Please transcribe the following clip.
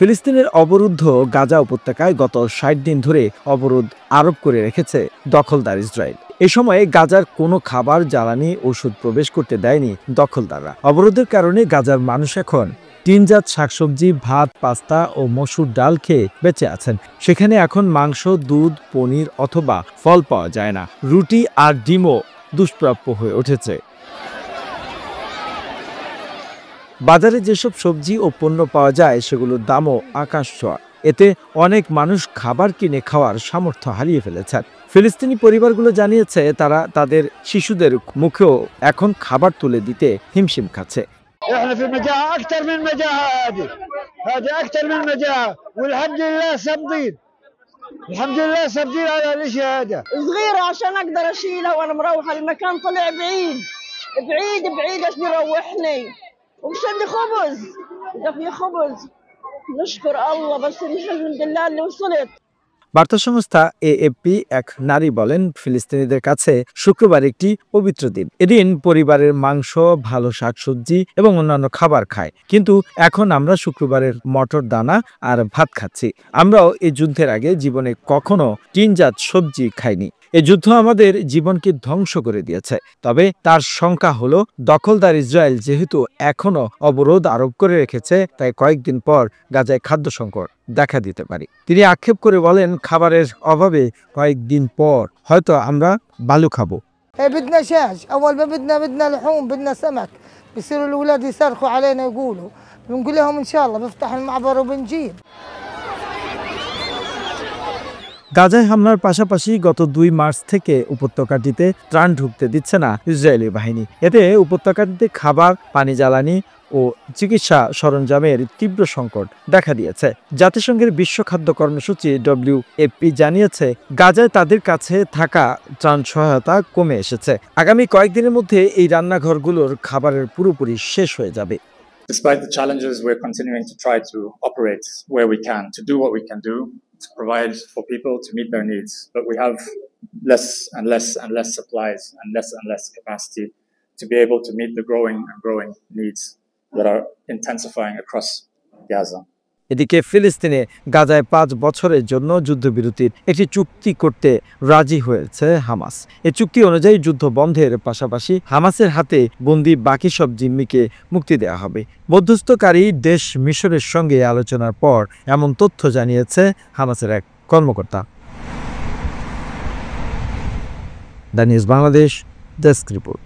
ফিলিস্তিনের অবরুদ্ধ গাজা উপত্যকায় গত ৬০ দিন ধরে অবরোধ আরোপ করে রেখেছে দখলদার ইসরায়েল। এ সময়ে গাজার কোনো খাবার, জ্বালানি, ওষুধ প্রবেশ করতে দেয়নি দখলদাররা। অবরোধের কারণে গাজার মানুষ এখন টিনজাত শাকসবজি, ভাত, পাস্তা ও মসুর ডাল খেয়ে বেঁচে আছেন। সেখানে এখন মাংস, দুধ, পনির অথবা ফল পাওয়া যায় না। রুটি আর ডিমও দুষ্প্রাপ্য হয়ে উঠেছে। বাজারে যেসব সবজি ও পণ্য পাওয়া যায় সেগুলোর দামও আকাশ ছোঁয়া। এতে অনেক মানুষ খাবার কিনে খাওয়ার সামর্থ্য হারিয়ে ফেলেছেন। ফিলিস্তিনি পরিবারগুলো জানিয়েছে তারা তাদের শিশুদের মুখেও এখন খাবার তুলে দিতে হিমশিম খাচ্ছে। احنا في مجاعة اكثر من مجاعة هذه اكثر من مجاعة والحمد لله صابرين. الحمد لله صابرين على الاشي هذا. صغيرة عشان اقدر اشيلها وانا مروحة المكان طلع بعيد بعيد بعيد ايش بيروحني ومش عندي خبز. اذا في خبز نشكر الله بس الحمد لله اللي وصلت. বার্তা সংস্থা এএফপি এক নারী বলেন, ফিলিস্তিনিদের কাছে শুক্রবার একটি পবিত্র দিন। এদিন পরিবারের মাংস, ভালো শাকসবজি এবং অন্যান্য খাবার খায়। কিন্তু এখন আমরা শুক্রবারের মটর দানা আর ভাত খাচ্ছি। আমরাও এই যুদ্ধের আগে জীবনে কখনো টিনজাত সবজি খাইনি। এই যুদ্ধ আমাদের জীবনকে ধ্বংস করে দিয়েছে। তবে তার শঙ্কা হলো, দখলদার ইসরায়েল যেহেতু এখনো অবরোধ আরোপ করে রেখেছে, তাই কয়েকদিন পর গাজায় খাদ্য সংকট দেখা দিতে পারে। তিনি আক্ষেপ করে বলেন, খাবারের অভাবে কয়েকদিন পর হয়তো আমরা বালু খাবো। بدنا شاش اول ما بدنا لحوم بدنا سمك بصيروا الاولاد يصرخوا علينا يقولوا بنقول لهم ان شاء الله بفتح المعبر وبنجيب। গাজায় হামলার পাশাপাশি গত ২ মার্চ থেকে উপত্যকাটিতে ত্রাণ ঢুকতে দিচ্ছে না ইসরায়েলি বাহিনী। এতে উপত্যকাটিতে খাবার, পানি, জ্বালানি ও চিকিৎসা সরঞ্জামের তীব্র সংকট দেখা দিয়েছে। জাতিসংঘের বিশ্ব খাদ্য কর্মসূচি WFP জানিয়েছে, গাজায় তাদের কাছে থাকা ত্রাণ সহায়তা কমে এসেছে। আগামী কয়েকদিনের মধ্যে এই রান্নাঘরগুলোর খাবারের পুরোপুরি শেষ হয়ে যাবে। Despite the challenges, we're continuing to try to operate where we can, to do what we can do, to provide for people to meet their needs. But we have less and less and less supplies and less capacity to be able to meet the growing needs that are intensifying across Gaza. এদিকে ফিলিস্তিনে গাজায় ৫ বছরের জন্য যুদ্ধবিরতির একটি চুক্তি করতে রাজি হয়েছে হামাস। এই চুক্তি অনুযায়ী যুদ্ধ বন্ধের পাশাপাশি হামাসের হাতে বন্দী বাকি সব জিম্মিকে মুক্তি দেওয়া হবে। মধ্যস্থকারী দেশ মিশরের সঙ্গে আলোচনার পর এমন তথ্য জানিয়েছে হামাসের এক কর্মকর্তা। The news Bangladesh, desk report.